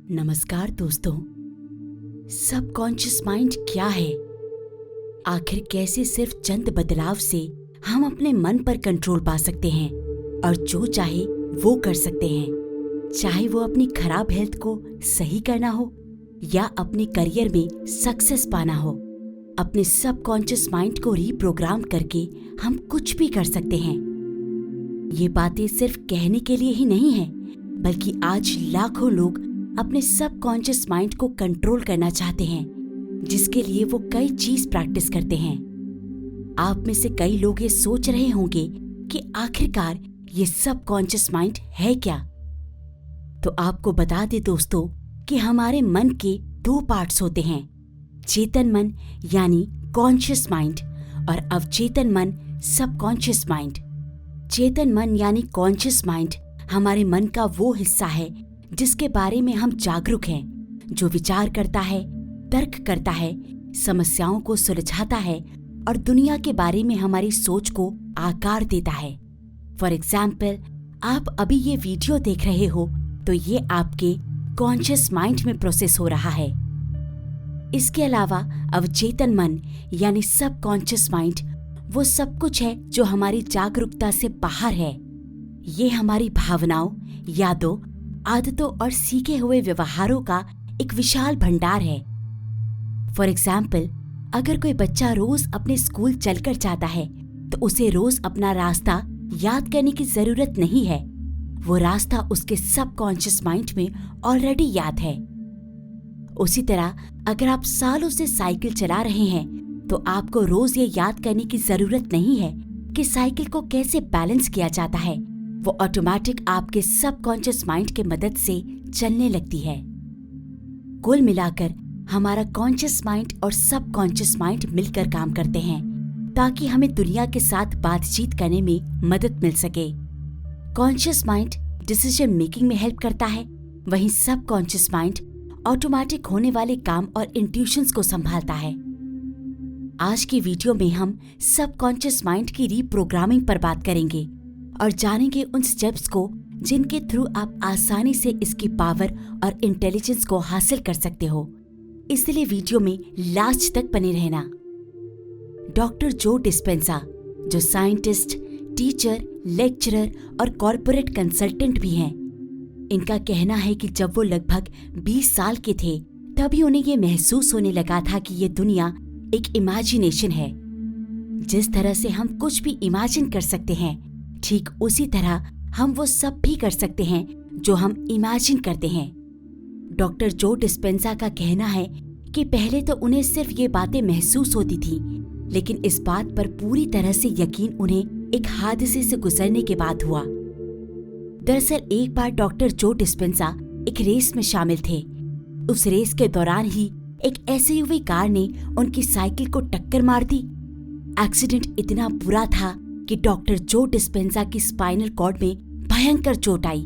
नमस्कार दोस्तों। Subconscious mind क्या है? आखिर कैसे सिर्फ चंद बदलाव से हम अपने मन पर कंट्रोल पा सकते हैं और जो चाहे वो कर सकते हैं, चाहे वो अपनी खराब हेल्थ को सही करना हो या अपने करियर में सक्सेस पाना हो। अपने सबकॉन्शियस माइंड को रीप्रोग्राम करके हम कुछ भी कर सकते हैं। ये बातें सिर्फ कहने के लिए ही नहीं है, बल्कि आज लाखों लोग अपने सबकॉन्शियस माइंड को कंट्रोल करना चाहते हैं, जिसके लिए वो कई चीज प्रैक्टिस करते हैं। आप में से कई लोग ये सोच रहे होंगे कि आखिरकार ये सबकॉन्शियस माइंड है क्या? तो आपको बता दें दोस्तों कि हमारे मन के दो पार्ट्स होते हैं, चेतन मन यानी कॉन्शियस माइंड और अवचेतन मन सबकॉन्शियस माइंड। चेतन मन यानी कॉन्शियस माइंड हमारे मन का वो हिस्सा है जिसके बारे में हम जागरूक हैं, जो विचार करता है, तर्क करता है, समस्याओं को सुलझाता है और दुनिया के बारे में हमारी सोच को आकार देता है। फॉर एग्जाम्पल, आप अभी ये वीडियो देख रहे हो तो ये आपके कॉन्शियस माइंड में प्रोसेस हो रहा है। इसके अलावा अवचेतन मन यानी सबकॉन्शियस माइंड वो सब कुछ है जो हमारी जागरूकता से बाहर है। ये हमारी भावनाओं, यादों, आदतों और सीखे हुए व्यवहारों का एक विशाल भंडार है। फॉर एग्जाम्पल, अगर कोई बच्चा रोज अपने स्कूल चलकर जाता है तो उसे रोज अपना रास्ता याद करने की जरूरत नहीं है। वो रास्ता उसके सबकॉन्शियस माइंड में ऑलरेडी याद है। उसी तरह अगर आप सालों से साइकिल चला रहे हैं तो आपको रोज ये याद करने की जरूरत नहीं है कि साइकिल को कैसे बैलेंस किया जाता है। वो ऑटोमेटिक आपके सबकॉन्शियस माइंड के मदद से चलने लगती है। कुल मिलाकर हमारा कॉन्शियस माइंड और सबकॉन्शियस माइंड मिलकर काम करते हैं ताकि हमें दुनिया के साथ बातचीत करने में मदद मिल सके। कॉन्शियस माइंड डिसीजन मेकिंग में हेल्प करता है, वहीं सबकॉन्शियस माइंड ऑटोमेटिक होने वाले काम और इंट्यूशंस को संभालता है। आज की वीडियो में हम सबकॉन्शियस माइंड की रीप्रोग्रामिंग पर बात करेंगे और जानेंगे उन स्टेप्स को जिनके थ्रू आप आसानी से इसकी पावर और इंटेलिजेंस को हासिल कर सकते हो। इसलिए वीडियो में लास्ट तक बने रहना। डॉक्टर जो डिस्पेंजा, जो साइंटिस्ट, टीचर, लेक्चरर और कॉर्पोरेट कंसल्टेंट भी हैं, इनका कहना है कि जब वो लगभग 20 साल के थे तभी उन्हें ये महसूस होने लगा था कि ये दुनिया एक इमेजिनेशन है। जिस तरह से हम कुछ भी इमेजिन कर सकते हैं, ठीक उसी तरह हम वो सब भी कर सकते हैं जो हम इमेजिन करते हैं। डॉक्टर जो डिस्पेंजा का कहना है कि पहले तो उन्हें सिर्फ ये बातें महसूस होती थी, लेकिन इस बात पर पूरी तरह से यकीन उन्हें एक हादसे से गुजरने के बाद हुआ। दरअसल एक बार डॉक्टर जो डिस्पेंजा एक रेस में शामिल थे। उस रेस के दौरान ही एक एसयूवी कार ने उनकी साइकिल को टक्कर मार दी। एक्सीडेंट इतना बुरा था कि डॉक्टर जो डिस्पेंजा की स्पाइनल कॉर्ड में भयंकर चोट आई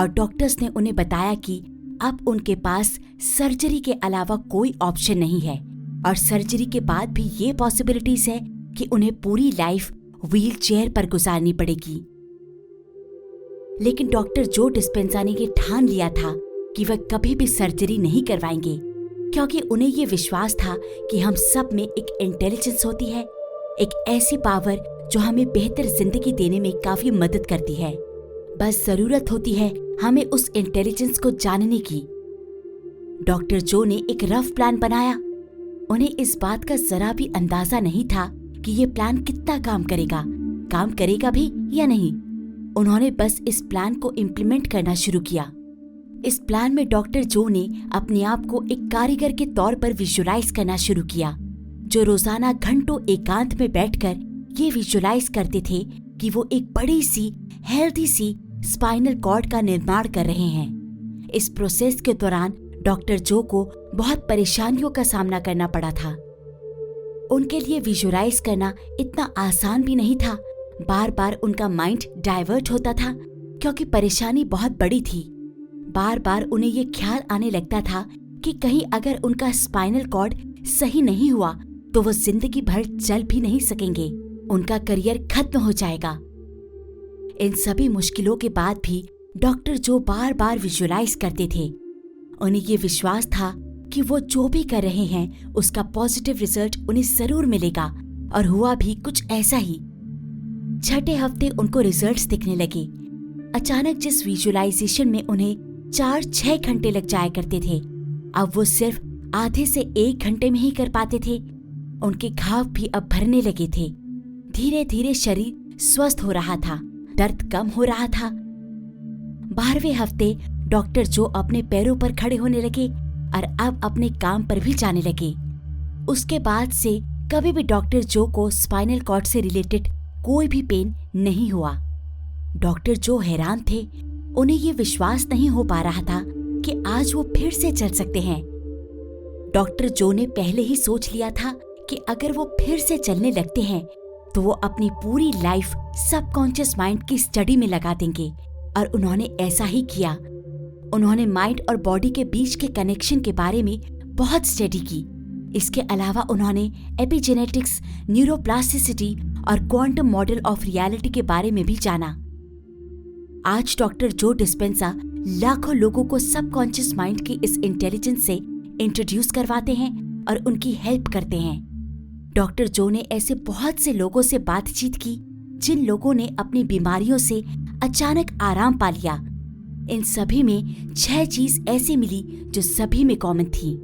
और डॉक्टर्स ने उन्हें बताया कि अब उनके पास सर्जरी के अलावा कोई ऑप्शन नहीं है और सर्जरी के बाद भी ये पॉसिबिलिटीज है कि उन्हें पूरी लाइफ व्हील चेयर पर गुजारनी पड़ेगी। लेकिन डॉक्टर जो डिस्पेंजा ने ये ठान लिया था कि वह कभी भी सर्जरी नहीं करवाएंगे, क्योंकि उन्हें ये विश्वास था कि हम सब में एक इंटेलिजेंस होती है, एक ऐसी पावर जो हमें बेहतर जिंदगी देने में काफी मदद करती है। बस जरूरत होती है हमें उस इंटेलिजेंस को जानने की। डॉक्टर जो ने एक रफ प्लान बनाया। उन्हें इस बात का जरा भी अंदाजा नहीं था कि ये प्लान कितना काम करेगा भी या नहीं। उन्होंने बस इस प्लान को इम्प्लीमेंट करना शुरू किया। इस प्लान में डॉक्टर जो ने अपने आप को एक कारीगर के तौर पर विजुलाइज करना शुरू किया, जो रोजाना घंटों एकांत में बैठकर ये विजुलाइज करते थे कि वो एक बड़ी सी हेल्दी सी स्पाइनल कॉर्ड का निर्माण कर रहे हैं। इस प्रोसेस के दौरान डॉक्टर जो को बहुत परेशानियों का सामना करना पड़ा था। उनके लिए विजुलाइज करना इतना आसान भी नहीं था। बार बार उनका माइंड डाइवर्ट होता था क्योंकि परेशानी बहुत बड़ी थी। बार बार उन्हें ये ख्याल आने लगता था कि कहीं अगर उनका स्पाइनल कॉर्ड सही नहीं हुआ तो वो जिंदगी भर चल भी नहीं सकेंगे, उनका करियर खत्म हो जाएगा। इन सभी मुश्किलों के बाद भी डॉक्टर जो बार बार विजुलाइज करते थे, उन्हें ये विश्वास था कि वो जो भी कर रहे हैं उसका पॉजिटिव रिजल्ट उन्हें जरूर मिलेगा, और हुआ भी कुछ ऐसा ही। छठे हफ्ते उनको रिजल्ट्स दिखने लगे। अचानक जिस विजुअलाइजेशन में उन्हें 4-6 घंटे लग जाया करते थे, अब वो सिर्फ आधे से 1 घंटे में ही कर पाते थे। उनके घाव भी अब भरने लगे थे। धीरे धीरे शरीर स्वस्थ हो रहा था, दर्द कम हो रहा था। 12वें हफ्ते डॉक्टर जो अपने पैरों पर खड़े होने लगे और अब अपने काम पर भी जाने लगे। उसके बाद से कभी भी डॉक्टर जो को स्पाइनल कॉर्ड से रिलेटेड कोई भी पेन नहीं हुआ। डॉक्टर जो हैरान थे, उन्हें ये विश्वास नहीं हो पा रहा था कि आज वो फिर से चल सकते हैं। डॉक्टर जो ने पहले ही सोच लिया था कि अगर वो फिर से चलने लगते हैं तो वो अपनी पूरी लाइफ सबकॉन्शियस माइंड की स्टडी में लगा देंगे, और उन्होंने ऐसा ही किया। उन्होंने माइंड और बॉडी के बीच के कनेक्शन के बारे में बहुत स्टडी की। इसके अलावा उन्होंने एपिजेनेटिक्स, न्यूरोप्लास्टिसिटी और क्वांटम मॉडल ऑफ रियलिटी के बारे में भी जाना। आज डॉक्टर जो डिस्पेंसा लाखों लोगों को सबकॉन्शियस माइंड की इस इंटेलिजेंस से इंट्रोड्यूस करवाते हैं और उनकी हेल्प करते हैं। डॉक्टर जो ने ऐसे बहुत से लोगों से बातचीत की जिन लोगों ने अपनी बीमारियों से अचानक आराम पा लिया। इन सभी में 6 चीज ऐसी मिली जो सभी में कॉमन थी।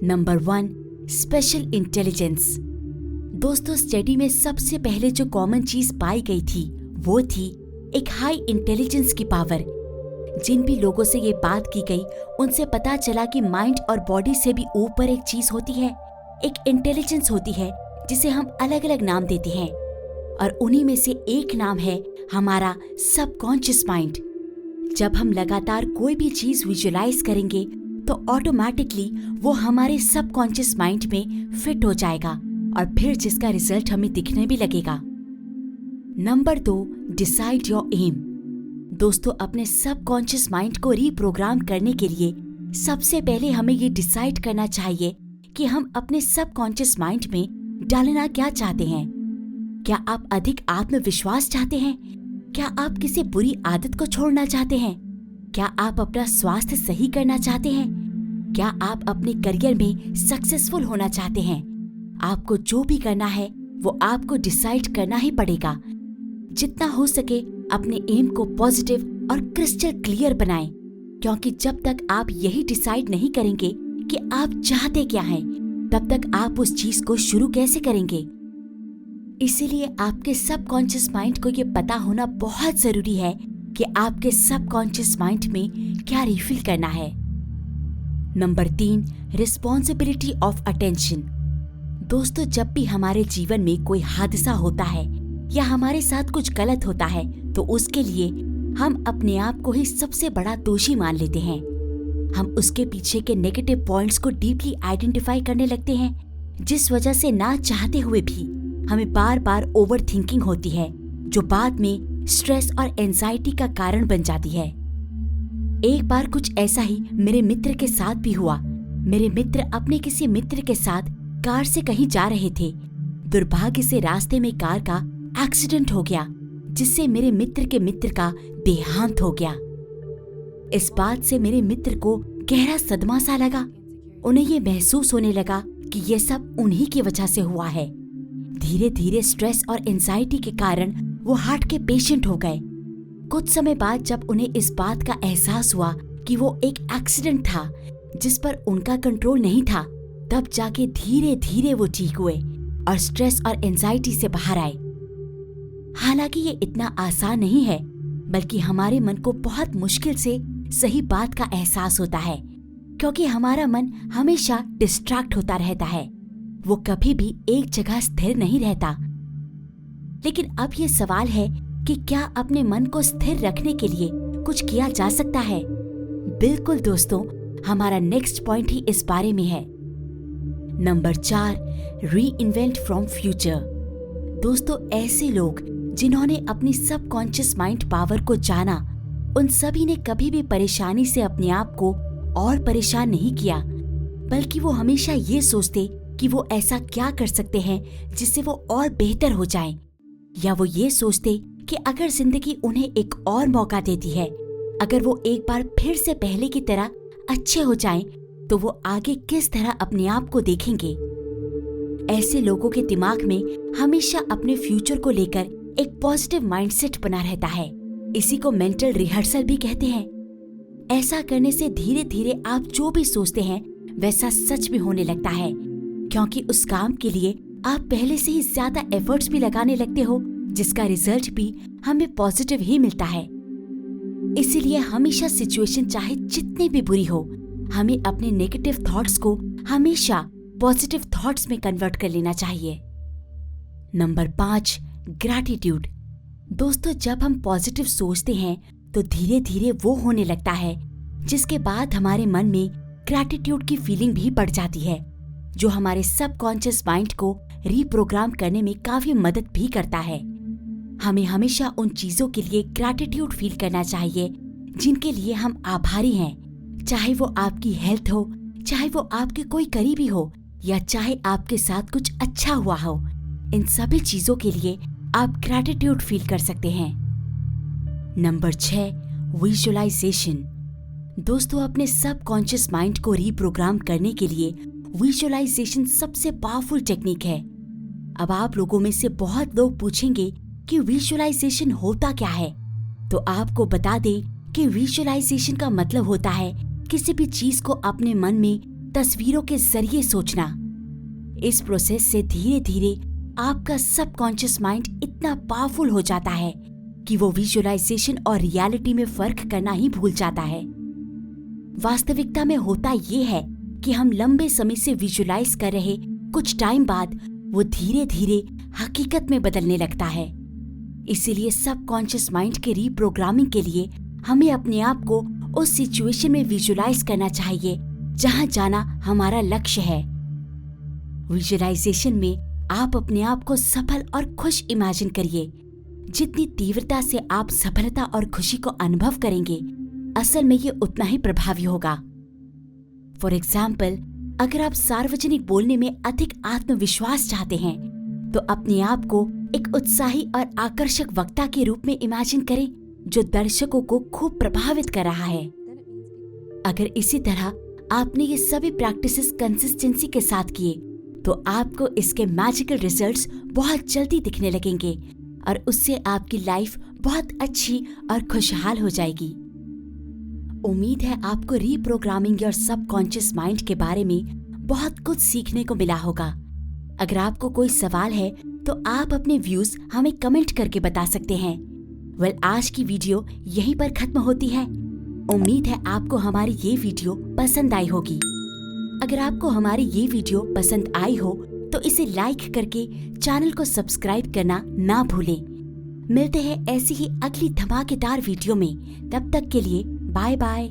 Number 1, special intelligence. दोस्तों, स्टडी में सबसे पहले जो कॉमन चीज पाई गई थी वो थी एक हाई इंटेलिजेंस की पावर। जिन भी लोगों से ये बात की गई उनसे पता चला कि माइंड और बॉडी से भी ऊपर एक चीज होती है, एक इंटेलिजेंस होती है जिसे हम अलग अलग नाम देते हैं, और उन्हीं में से एक नाम है हमारा सबकॉन्शियस माइंड। जब हम लगातार कोई भी चीज विजुअलाइज करेंगे तो ऑटोमेटिकली वो हमारे सबकॉन्शियस माइंड में फिट हो जाएगा और फिर जिसका रिजल्ट हमें दिखने भी लगेगा। Number 2, decide your aim. दोस्तों, अपने सबकॉन्शियस माइंड को रीप्रोग्राम करने के लिए सबसे पहले हमें ये डिसाइड करना चाहिए कि हम अपने सबकॉन्शियस माइंड में डालना क्या चाहते हैं। क्या आप अधिक आत्मविश्वास चाहते हैं? क्या आप किसी बुरी आदत को छोड़ना चाहते हैं? क्या आप अपना स्वास्थ्य सही करना चाहते हैं? क्या आप अपने करियर में सक्सेसफुल होना चाहते हैं? आपको जो भी करना है वो आपको डिसाइड करना ही पड़ेगा। जितना हो सके अपने एम को पॉजिटिव और क्रिस्टल क्लियर बनाएं, क्योंकि जब तक आप यही डिसाइड नहीं करेंगे कि आप चाहते क्या हैं, तब तक आप उस चीज को शुरू कैसे करेंगे। इसीलिए आपके सबकॉन्शियस माइंड को ये पता होना बहुत जरूरी है कि आपके सबकॉन्शियस माइंड में क्या रिफिल करना है। Number 3, responsibility of attention. दोस्तों, जब भी हमारे जीवन में कोई हादसा होता है या हमारे साथ कुछ गलत होता है तो उसके लिए हम अपने आप को ही सबसे बड़ा दोषी मान लेते हैं। हम उसके पीछे के नेगेटिव पॉइंट्स को डीपली आइडेंटिफाई करने लगते हैं, जिस वजह से ना चाहते हुए भी हमें बार बार ओवर थिंकिंग होती है, जो बाद में स्ट्रेस और एंजाइटी का कारण बन जाती है। एक बार कुछ ऐसा ही मेरे मित्र के साथ भी हुआ। मेरे मित्र अपने किसी मित्र के साथ कार से कहीं जा रहे थे। दुर्भाग्य से रास्ते में कार का एक्सीडेंट हो गया, जिससे मेरे मित्र के मित्र का देहांत हो गया। इस बात से मेरे मित्र को गहरा सदमा सा लगा। उन्हें ये महसूस होने लगा कि ये सब उन्हीं की वजह से हुआ है। धीरे धीरे स्ट्रेस और एंजाइटी के कारण वो हार्ट के पेशेंट हो गए। कुछ समय बाद जब उन्हें इस बात का एहसास हुआ कि वो एक एक्सीडेंट था जिस पर उनका कंट्रोल नहीं था, तब जाके धीरे धीरे वो ठीक हुए और स्ट्रेस और एंजाइटी से बाहर आए। हालांकि ये इतना आसान नहीं है, बल्कि हमारे मन को बहुत मुश्किल से सही बात का एहसास होता है, क्योंकि हमारा मन हमेशा डिस्ट्रैक्ट होता रहता है। वो कभी भी एक जगह स्थिर नहीं रहता। लेकिन अब ये सवाल है कि क्या अपने मन को स्थिर रखने के लिए कुछ किया जा सकता है? बिल्कुल दोस्तों, हमारा नेक्स्ट पॉइंट ही इस बारे में है। नंबर 4, री इन्वेंट फ्रॉम फ्यूचर। दोस्तों, ऐसे लोग जिन्होंने अपनी सबकॉन्शियस माइंड पावर को जाना, उन सभी ने कभी भी परेशानी से अपने आप को और परेशान नहीं किया, बल्कि वो हमेशा ये सोचते कि वो ऐसा क्या कर सकते हैं जिससे वो और बेहतर हो जाएं, या वो ये सोचते कि अगर जिंदगी उन्हें एक और मौका देती है, अगर वो एक बार फिर से पहले की तरह अच्छे हो जाएं, तो वो आगे किस तरह अपने आप को देखेंगे। ऐसे लोगों के दिमाग में हमेशा अपने फ्यूचर को लेकर एक पॉजिटिव माइंडसेट बना रहता है। इसी को मेंटल रिहर्सल भी कहते हैं। ऐसा करने से धीरे धीरे आप जो भी सोचते हैं वैसा सच भी होने लगता है, क्योंकि उस काम के लिए आप पहले से ही ज्यादा एफर्ट्स भी लगाने लगते हो, जिसका रिजल्ट भी हमें पॉजिटिव ही मिलता है। इसीलिए हमेशा सिचुएशन चाहे जितनी भी बुरी हो, हमें अपने नेगेटिव थॉट्स को हमेशा पॉजिटिव थॉट्स में कन्वर्ट कर लेना चाहिए। Number 5, gratitude. दोस्तों, जब हम पॉजिटिव सोचते हैं तो धीरे धीरे वो होने लगता है जिसके बाद हमारे मन में ग्रैटिट्यूड की फीलिंग भी बढ़ जाती है, जो हमारे सबकॉन्शियस माइंड को रीप्रोग्राम करने में काफी मदद भी करता है। हमें हमेशा उन चीजों के लिए ग्रैटिट्यूड फील करना चाहिए जिनके लिए हम आभारी हैं, चाहे वो आपकी हेल्थ हो, चाहे वो आपके कोई करीबी हो, या चाहे आपके साथ कुछ अच्छा हुआ हो। इन सभी चीजों के लिए आप ग्रैटिट्यूड फील कर सकते हैं। Number 6, visualisation. दोस्तों, अपने सबकॉन्शियस माइंड को रीप्रोग्राम करने के लिए विजुअलाइजेशन सबसे पावरफुल टेक्निक है। अब आप लोगों में से बहुत लोग पूछेंगे कि विजुअलाइजेशन होता क्या है, तो आपको बता दें कि विजुअलाइजेशन का मतलब होता है किसी भी चीज को अपने मन में तस्वीरों के जरिए सोचना। इस प्रोसेस से धीरे धीरे आपका सबकॉन्शियस माइंड इतना पावरफुल हो जाता है कि वो विजुअलाइजेशन और रियलिटी में फर्क करना ही भूल जाता है। वास्तविकता में होता ये है कि हम लंबे समय से विजुअलाइज कर रहे कुछ टाइम बाद वो धीरे धीरे हकीकत में बदलने लगता है। इसीलिए सबकॉन्शियस माइंड के रीप्रोग्रामिंग के लिए हमें अपने आप को उस सिचुएशन में विजुअलाइज करना चाहिए जहां जाना हमारा लक्ष्य है। विजुअलाइजेशन में आप अपने आप को सफल और खुश इमेजिन करिए। जितनी तीव्रता से आप सफलता और खुशी को अनुभव करेंगे, असल में ये उतना ही प्रभावी होगा। फॉर एग्जाम्पल, अगर आप सार्वजनिक बोलने में अधिक आत्मविश्वास चाहते हैं, तो अपने आप को एक उत्साही और आकर्षक वक्ता के रूप में इमेजिन करें जो दर्शकों को खूब प्रभावित कर रहा है। अगर इसी तरह आपने ये सभी प्रैक्टिसेस कंसिस्टेंसी के साथ किए, तो आपको इसके मैजिकल रिजल्ट्स बहुत जल्दी दिखने लगेंगे और उससे आपकी लाइफ बहुत अच्छी और खुशहाल हो जाएगी। उम्मीद है आपको रीप्रोग्रामिंग योर सबकॉन्शियस माइंड के बारे में बहुत कुछ सीखने को मिला होगा। अगर आपको कोई सवाल है तो आप अपने व्यूज हमें कमेंट करके बता सकते हैं। आज की वीडियो यहीं पर खत्म होती है। उम्मीद है आपको हमारी ये वीडियो पसंद आई होगी। अगर आपको हमारी ये वीडियो पसंद आई हो तो इसे लाइक करके चैनल को सब्सक्राइब करना ना भूलें। मिलते हैं ऐसी ही अगली धमाकेदार वीडियो में। तब तक के लिए बाय बाय।